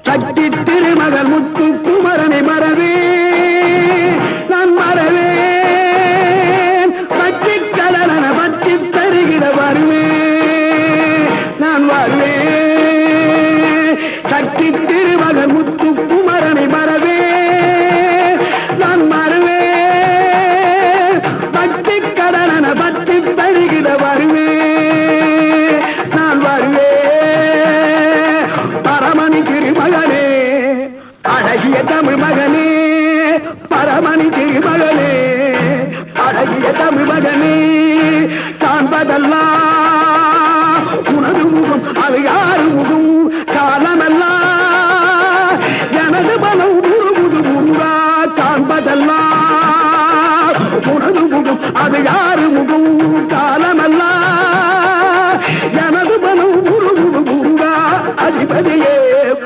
சக்தி திருமகள் முத்து குமரனை மறவே நான் மறவேன் பற்றி கடலன பற்றி தருகிற வருவேன் நான் வருவேன் சக்தி திருமகள் முத்து குமரனை மறவே நான் மறவேன் பற்றி கடலன பற்றி தருகிற வருவேன் நான் வருவேன் பரமணி திருமகனே அழகிய தமிழ் மகனே பரமணி திருமகனே அழகிய தமிழ் மகனே காண்பதெல்லாம் உனது முகம் அது யாரு முகம்